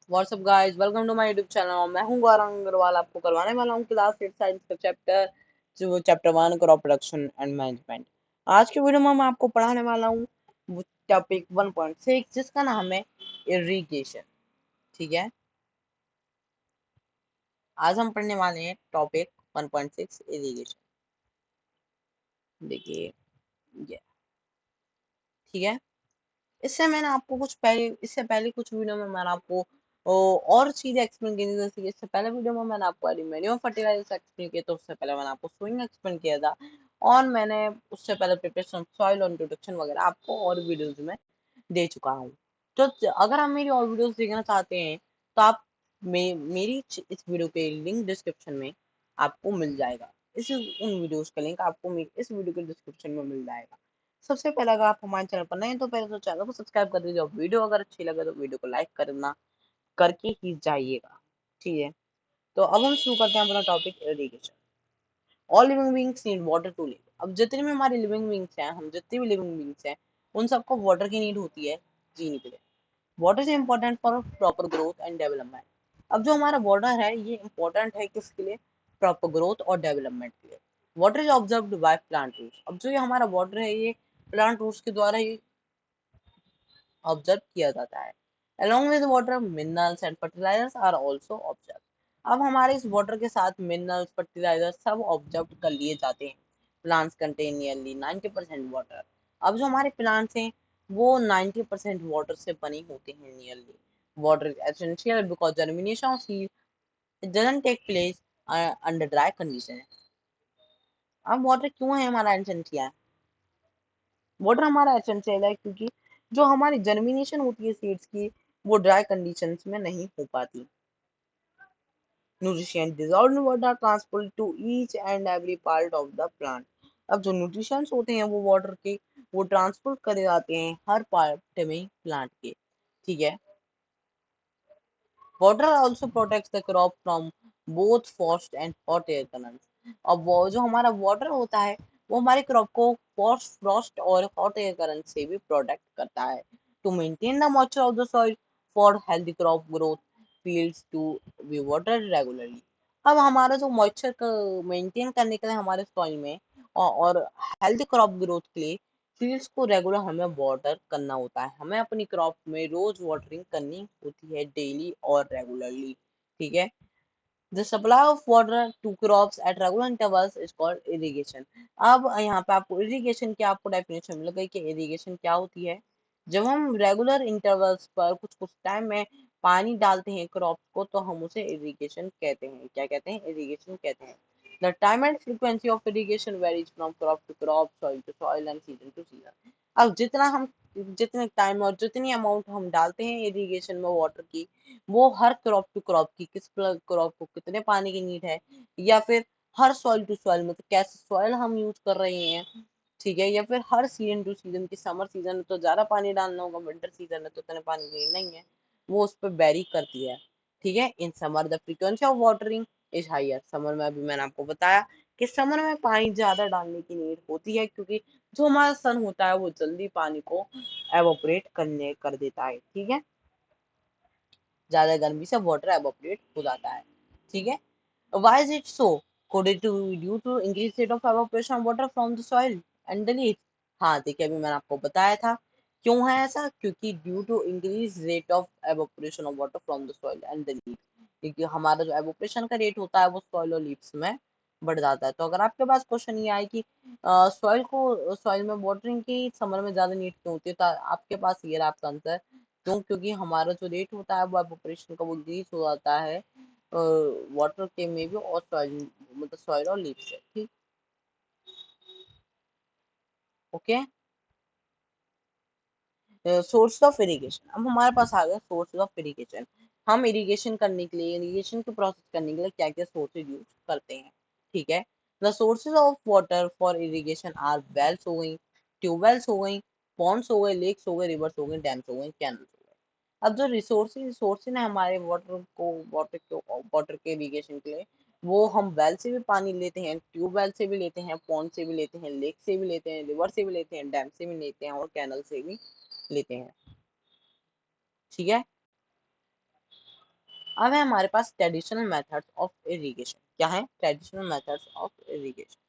WhatsApp guys, welcome to my YouTube channel. मैं हूं गौरव अग्रवाल। आपको करवाने वाला हूं क्लास 8 साइंस का chapter 1 crop production and management. आज के वीडियो में मैं आपको पढ़ाने वाला हूं टॉपिक 1.6 जिसका नाम है इरिगेशन। ठीक है, आज हम पढ़ने वाले हैं टॉपिक 1.6 इरिगेशन। देखिए ये, ठीक है। इससे पहले कुछ वीडियो में मैंने आपको और चीजें एक्सप्लेन की थी। जैसे कि इससे पहले वीडियो में मैंने आपको एल्यूमिनियम फर्टिलाइजर एक्सप्लेन किया, तो उससे पहले मैंने आपको सोइंग एक्सप्लेन किया था, और मैंने उससे पहले प्रिपरेशन सॉइल और इंट्रोडक्शन वगैरह आपको और वीडियोस में दे चुका हूँ। तो अगर आप मेरी और वीडियोस देखना चाहते हैं तो आप मेरी इस वीडियो के लिंक डिस्क्रिप्शन में आपको मिल जाएगा। उन वीडियोस का लिंक आपको इस वीडियो के डिस्क्रिप्शन में मिल जाएगा। सबसे पहले अगर आप हमारे चैनल पर नए हैं तो पहले तो चैनल को सब्सक्राइब कर दीजिए, और वीडियो अगर अच्छी लगे तो वीडियो को लाइक करना करके ही जाइएगा। ठीक है, तो अब हम शुरू करते हैं अपना topic irrigation. All living beings need water to live. अब जितने भी हमारे लिविंग बीइंग्स हैं, हम जितने भी लिविंग बीइंग्स हैं, उन सबको वाटर की नीड होती है जीने के लिए। Water is important for proper growth and development. अब जो हमारा वाटर है ये इम्पोर्टेंट है किसके लिए? प्रॉपर ग्रोथ और डेवलपमेंट के लिए। Water is observed by plant roots. अब जो ये हमारा वाटर है ये प्लांट रूट्स के द्वारा ही ऑब्जर्व किया जाता है। Along with water, minerals and fertilizers are also observed. अब हमारे इस वाटर के साथ मिनरल्स, फर्टिलाइजर सब ऑब्जर्व कर लिए जाते हैं। Plants contain nearly 90% water. अब जो हमारे प्लांट्स हैं वो 90% वाटर से बने होते हैं nearly. Water is essential because germination of seed doesn't take place under dry condition. अब वाटर क्यों है हमारा एसेंशियल? वाटर हमारा एसेंशियल है क्योंकि जो हमारी जर्मिनेशन होती है सीड्स की वो ड्राई कंडीशंस में नहीं हो पाती। Nutrition dissolved in water transport to each and every part of the plant. अब जो न्यूट्रिशंस होते हैं वो वाटर के वो ट्रांसपोर्ट करे जाते हैं हर पार्ट में प्लांट के। ठीक है, water also protects the crop from both Frost and hot air currents. अब वो जो हमारा वाटर होता है वो हमारे क्रॉप को फ्रॉस्ट और हॉट एयर करंट से भी प्रोटेक्ट करता है। To maintain the moisture of the soil for healthy crop growth fields to be watered regularly. अब हमारा जो मॉइस्चर मेंटेन करने के लिए हमारे सॉइल में और हेल्दी क्रॉप ग्रोथ के लिए फील्ड्स को रेगुलर हमें वाटर करना होता है। हमें अपनी क्रॉप में रोज वाटरिंग करनी होती है, डेली और रेगुलरली। ठीक है, the supply of water to crops at regular intervals is called irrigation. अब यहाँ पे आपको इरिगेशन की आपको डेफिनेशन मिल गई कि इरिगेशन क्या होती है। जब हम रेगुलर इंटरवल्स पर कुछ कुछ टाइम में पानी डालते हैं क्रॉप को तो हम उसे इरिगेशन कहते हैं। क्या कहते हैं? इरिगेशन कहते हैं। The time and frequency of irrigation varies from crop to crop, soil to soil and season to season. अब जितने टाइम और जितनी अमाउंट हम डालते हैं इरिगेशन में वाटर की, वो हर क्रॉप टू क्रॉप की किस क्रॉप को कितने पानी की नीड है, या फिर हर सॉइल टू सॉइल मतलब कैसे सॉइल हम यूज कर रहे हैं। ठीक है, या फिर हर सीजन टू सीजन की समर सीजन में तो ज्यादा पानी डालना होगा, विंटर सीजन में तो इतने पानी की नहीं है, वो उस पर वेरी करती है। ठीक है, in summer the frequency of watering is higher. Summer में अभी मैंने आपको बताया कि समर में पानी ज्यादा डालने की नीड होती है क्योंकि जो हमारा सन होता है वो जल्दी पानी को एवोपरेट करने कर देता है। ठीक है, ज्यादा गर्मी से वाटर एवोपरेट हो जाता है। ठीक है, why is it so? Could it due to increased rate of evaporation of water from the soil and the leaves? हाँ, देखिए अभी मैंने आपको बताया था क्यों है ऐसा, क्योंकि due to increase rate of evaporation of water from the soil and the leaves. क्योंकि हमारा जो एवोपरेशन का रेट होता है वो सॉइल और लीव्स में बढ़ जाता है। तो अगर आपके पास क्वेश्चन ये आए कि सॉइल में वाटरिंग की समर में ज्यादा नीड क्यों होती है, तो आपके पास ये रहा आपका आंसर। क्यों? क्योंकि हमारा जो रेट होता है वो एवोपरेशन का वो इंक्रीज हो जाता है वाटर के में भी, और सॉइल मतलब सॉइल और लीफ से। ठीक, ओके। सोर्स ऑफ इरिगेशन, अब हमारे पास आ गया सोर्स ऑफ इरिगेशन। हम इरिगेशन करने के लिए, इरिगेशन को प्रोसेस करने के लिए क्या क्या सोर्सेज यूज करते हैं। ठीक है, the sources of water for irrigation are wells हो गई, ट्यूबवेल्स हो गई, पॉन्ड्स हो गए, लेक्स हो गए, रिवर्स हो गए, डैम्स हो गए, कैनल्स हो गए। अब जो रिसोर्सेज है हमारे वाटर के इरिगेशन के लिए, वो हम वेल से भी पानी लेते हैं, ट्यूबवेल से भी लेते हैं, पॉन्ड से भी लेते हैं, लेक से भी लेते हैं, रिवर से भी लेते हैं, डैम से भी लेते हैं, और कैनल से भी लेते हैं। ठीक है, अब है हमारे पास ट्रेडिशनल मेथड्स ऑफ इरिगेशन। क्या है traditional methods of irrigation?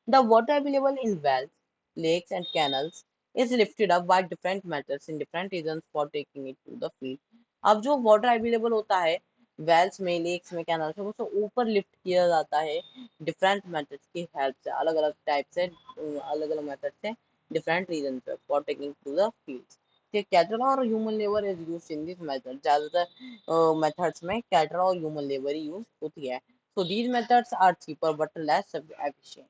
The water available in wells, lakes, and canals is lifted up by different methods in different regions for taking it to the field. अब जो water available होता है Wales में, lakes में, canals में, उसे ऊपर lift किया जाता है डिफरेंट मेथड्स की हेल्प से, अलग अलग टाइप से, अलग अलग मेथड से डिफरेंट रीजन पे for taking to the fields. Cattle और human labour is used in this method. ज्यादातर मेथड्स में कैटल और ह्यूमन लेबर ही यूज होती है। So these methods are cheaper but less efficient.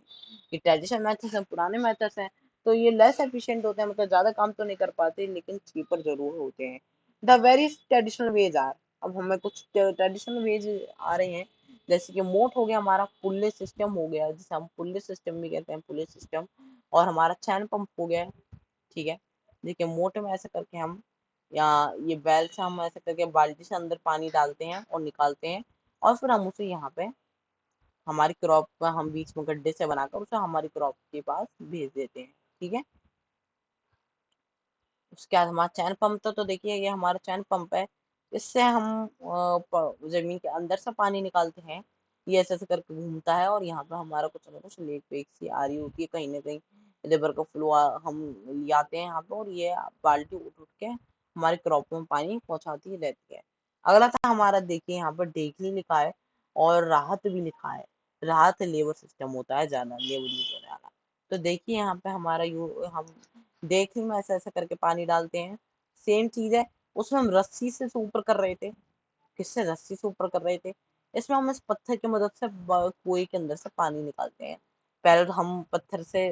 ये ट्रेडिशनल मेथड्स हैं, पुराने मेथड्स हैं, तो ये लेस एफिशिएंट होते हैं, मतलब ज्यादा काम तो नहीं कर पाते लेकिन चीपर जरूर होते हैं। The very traditional ways are, अब हमें कुछ ट्रेडिशनल वेज आ रहे हैं, जैसे कि मोट हो गया, हमारा पुल्ले सिस्टम हो गया, जिसे हम पुल्ले सिस्टम भी कहते हैं, पुल्ले सिस्टम, और हमारा चैन पंप हो गया। ठीक है, देखिए मोटे में ऐसे करके हम, या ये बैल से हम ऐसे करके बाल्टी से अंदर पानी डालते हैं और निकालते हैं, और फिर हम उसे यहाँ पे हमारी क्रॉप का, हम बीच में गड्ढे से बनाकर उसे हमारी क्रॉप के पास भेज देते हैं। ठीक है, उसके बाद हमारा चैन पंप, तो देखिए ये हमारा चैन पंप है, इससे हम जमीन के अंदर से पानी निकालते हैं। ये ऐसे ऐसे करके घूमता है और यहाँ पे हमारा कुछ ना कुछ लेक वेक सी आ रही होती है, कहीं ना कहीं रिवर का फ्लो हम ले आते हैं यहाँ पे, और ये बाल्टी उठ उठ के हमारी क्रॉप में पानी पहुंचाती रहती है। अगला था हमारा, देखिए यहाँ पर डेखली लिखा है और राहत भी लिखा है। राहत लेबर सिस्टम होता है, ज्यादा लेबर यूज होने वाला। तो देखिए यहाँ पे हमारा हम देखने में ऐसे ऐसे करके पानी डालते हैं, सेम चीज है। उसमें हम रस्सी से ऊपर कर रहे थे, किससे, रस्सी से ऊपर कर रहे थे। इसमें हम इस पत्थर की मदद से कुएं के अंदर से पानी निकालते हैं। पहले तो हम पत्थर से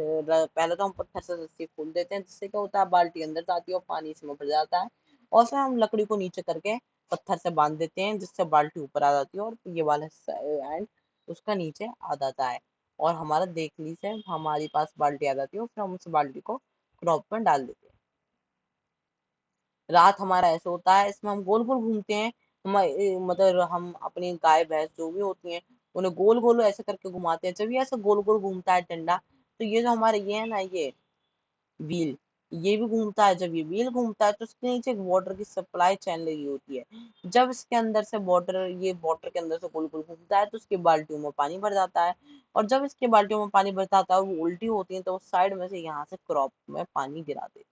रस्सी खोल देते हैं, जिससे क्या होता है, बाल्टी अंदर जाती है और पानी इसमें भर जाता है, और फिर हम लकड़ी को नीचे करके पत्थर से बांध देते हैं, जिससे बाल्टी ऊपर आ जाती है और ये वाला हिस्सा एंड उसका नीचे आ जाता है, और हमारा देखली से हमारे पास बाल्टी आ जाती है, और फिर हम उस बाल्टी को क्रॉप में डाल देते हैं। रात हमारा ऐसे होता है, इसमें हम गोल गोल घूमते हैं। मतलब हम अपनी गाय भैंस जो भी होती हैं, उन्हें गोल गोल ऐसे करके घुमाते हैं। जब ये ऐसे गोल गोल घूमता है डंडा, तो ये जो हमारे ये है ना, ये व्हील, ये भी घूमता है। जब ये व्हील घूमता है तो उसके नीचे एक वाटर की सप्लाई चैन लगी होती है। जब इसके अंदर से वाटर, ये वाटर के अंदर से गोल गोल घूमता है, तो उसकी बाल्टियों में पानी भर जाता है, और जब इसकी बाल्टियों में पानी भर जाता है और वो उल्टी होती है, तो वो साइड में से यहाँ से क्रॉप में पानी गिरा देती है,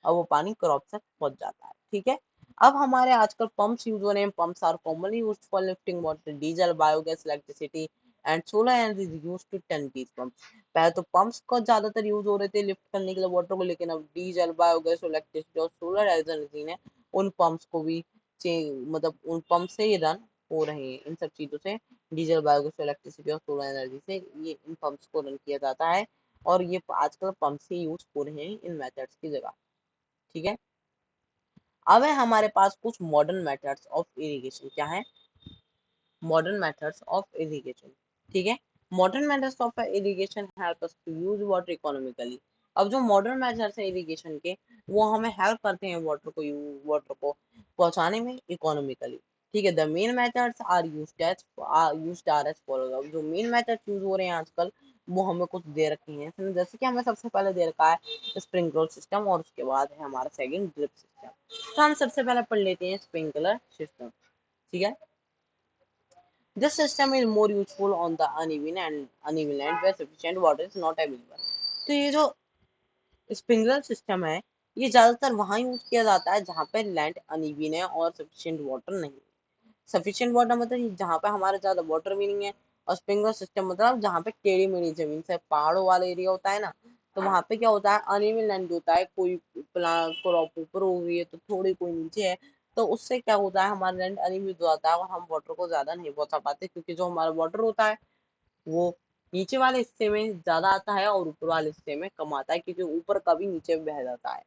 और वो पानी क्रॉप तक पहुंच जाता है। ठीक है, अब हमारे आजकल पंप्स यूज हो रहे हैं। Pumps are commonly used for lifting water, diesel, biogas, electricity and solar energy is used to turn these pumps. पहले तो पंप्स को ज्यादातर यूज हो रहे थे लिफ्ट करने के लिए वाटर को, लेकिन अब डीजल, बायोगैस, इलेक्ट्रिसिटी और सोलर एनर्जी ने उन पंप्स को भी मतलब उन पंप से ही रन हो रहे हैं। इन सब चीजों से, डीजल, बायोगैस, इलेक्ट्रिसिटी और सोलर एनर्जी से ये इन पंप्स को रन किया जाता है, और ये आजकल पंप से यूज हो रहे हैं इन मेथड्स की जगह। ठीक है, अब है हमारे पास कुछ मॉडर्न मेथड्स ऑफ इरिगेशन। क्या है मॉडर्न मेथड्स ऑफ इरिगेशन? ठीक है, modern methods of irrigation help us to use water economically. अब जो मॉडर्न मेथड्स हैं इरिगेशन के, वो हमें हेल्प करते हैं वाटर को पहुंचाने में इकोनॉमिकली। ठीक है, the main methods are used are as follows. अब जो मेन मेथड्स यूज हो रहे हैं आजकल, वो हमें कुछ दे रखे हैं इसमें। जैसे कि हमें सबसे पहले दे रखा है स्प्रिंकलर सिस्टम, और उसके बाद है हमारा सेकंड ड्रिप सिस्टम। तो हम सबसे पहले पढ़ लेते हैं स्प्रिंकलर सिस्टम। ठीक है, this system is more useful on the uneven land where sufficient water is not available. तो ये जो स्प्रिंकलर सिस्टम है, ये ज्यादातर वहां यूज किया जाता है जहाँ पे लैंड अनइवन है और सफिशिएंट वाटर नहीं। सफिशिएंट वाटर मतलब जहाँ पे हमारे ज्यादा वाटर भी नहीं है, और स्प्रिंकलर सिस्टम मतलब जहाँ पे टेढ़ी मेढ़ी जमीन से, पहाड़ों वाला एरिया होता है ना, तो वहां पे क्या होता है, अनइवन लैंड होता है, कोई प्लांट क्रॉप ऊपर हो गई है तो थोड़ी कोई नीचे है, तो उससे क्या होता है, हमारा लैंड अनइवन हो जाता है और हम वाटर को ज्यादा नहीं पहुंचा पाते, क्योंकि जो हमारा वाटर होता है वो नीचे वाले हिस्से में ज्यादा आता है और ऊपर वाले हिस्से में कम आता है, क्योंकि ऊपर का भी नीचे बह जाता है।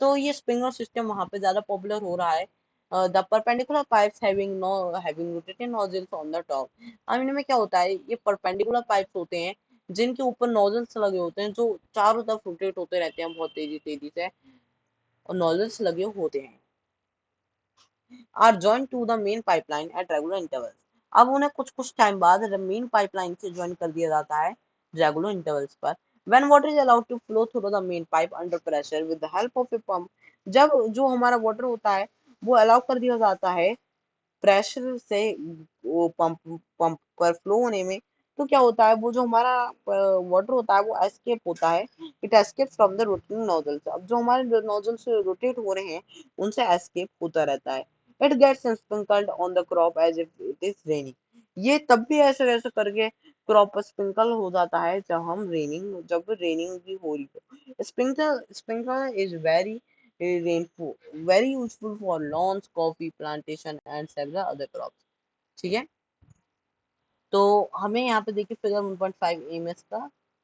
तो ये स्प्रिंकलर सिस्टम वहां पे ज्यादा पॉपुलर हो रहा है। The perpendicular pipes having rotated nozzles on the top. अब इनमें क्या होता है, ये परपेंडिकुलर पाइप्स होते हैं जिनके ऊपर नोजल्स लगे होते हैं, जो चारों तरफ रोटेट होते रहते हैं बहुत तेजी तेजी से, और नोजल्स लगे होते हैं, are join to the main pipeline at regular intervals. अब उन्हें कुछ कुछ टाइम बाद मेन पाइपलाइन से ज्वाइन कर दिया जाता है रेगुलर इंटरवल्स पर। When water is allowed to flow through the main pipe under pressure with the help of a pump, जब जो हमारा वाटर होता है वो अलाउ कर दिया जाता है प्रेशर से वो पंप पंप पर फ्लो होने में, तो क्या होता है, वो जो हमारा वाटर होता है वो एस्केप होता है, it escape from the rotating nozzles. अब जो हमारे नोजल्स रोटेट हो रहे हैं उनसे एस्केप होता रहता है। It gets sprinkled on the crop as if it is raining. ये तब भी ऐसे वैसे करके क्रॉप पर स्प्रिंकल हो जाता है जब रेनिंग भी हो रही हो। Sprinkler is very useful for lawns, coffee plantation and several other crops। ठीक है, तो हमें यहाँ पे देखिए फिगर 1.5 एमएस का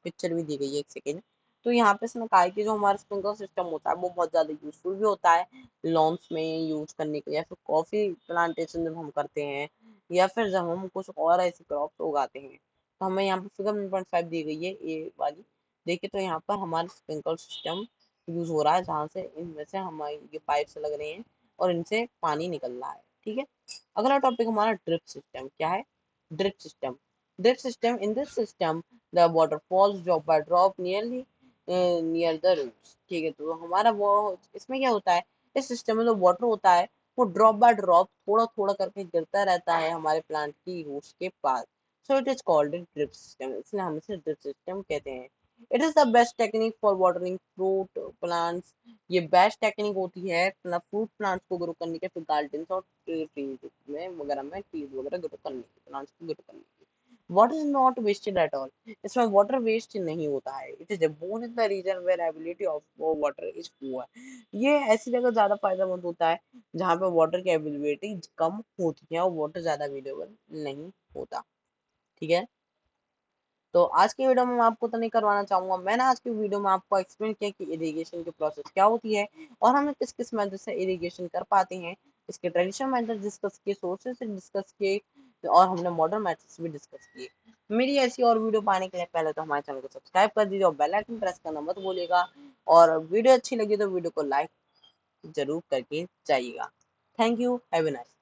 पिक्चर भी दी गई है, एक सेकेंड। तो यहाँ पे इसने कहा है कि जो हमारा स्प्रिंकलर सिस्टम होता है वो बहुत ज्यादा यूजफुल भी होता है लॉन्स में यूज करने के लिए, या फिर कॉफी प्लांटेशन जब हम करते हैं, या फिर जब हम कुछ और ऐसे क्रॉप्स उगाते हैं। तो हमें यहाँ पे फिगर 1.5 दी गई है ये वाली। देखिए तो यहाँ पर हमारा स्प्रिंकलर सिस्टम यूज हो रहा है, जहाँ से इनमें से हमारे ये पाइप से लग रहे हैं और इनसे पानी निकल रहा है। ठीक है, अगला टॉपिक हमारा ड्रिप सिस्टम क्या है। drip system drip system in this system the water falls drop by drop near the roots। ठीक है, तो हमारा वो इसमें क्या होता है, इस सिस्टम में जो वाटर होता है वो ड्रॉप बाय ड्रॉप थोड़ा थोड़ा करके गिरता रहता है हमारे प्लांट की रूट्स के पास। So it is called drip system, इसलिए हम इसे ड्रिप सिस्टम कहते हैं। It is the best technique for watering fruit plants. ये बेस्ट टेक्निक होती है मतलब फ्रूट प्लांट्स को ग्रो करने के, फिर गार्डन्स और ट्रीज में वगैरह में ट्रीज वगैरह ग्रो करने की, प्लांट्स को ग्रो करने की। Water is not wasted at all, इसमें वाटर वेस्ट नहीं होता है। It is boon in the region where ability of water is poor. ये ऐसी जगह ज्यादा फायदेमंद होता है जहाँ पे वाटर की अवेलेबिलिटी कम होती है और वाटर ज्यादा अवेलेबल नहीं होता। ठीक है, तो आज की वीडियो में मैं आपको तो नहीं करवाना चाहूंगा, मैंने आज की वीडियो में आपको एक्सप्लेन किया कि इरिगेशन की प्रोसेस क्या होती है और हम किस किस मेथड से इरिगेशन कर पाते हैं। इसके ट्रेडिशनल मेथड डिस्कस किए, सोर्सेस डिस्कस किए, और हमने मॉडर्न मेथड्स भी डिस्कस किए। मेरी ऐसी और वीडियो पाने के लिए पहले तो हमारे चैनल को सब्सक्राइब कर दीजिए और बेल आइकन प्रेस करना मत भूलिएगा, और वीडियो अच्छी लगी तो वीडियो को लाइक जरूर करके जाइएगा। Thank you, have a nice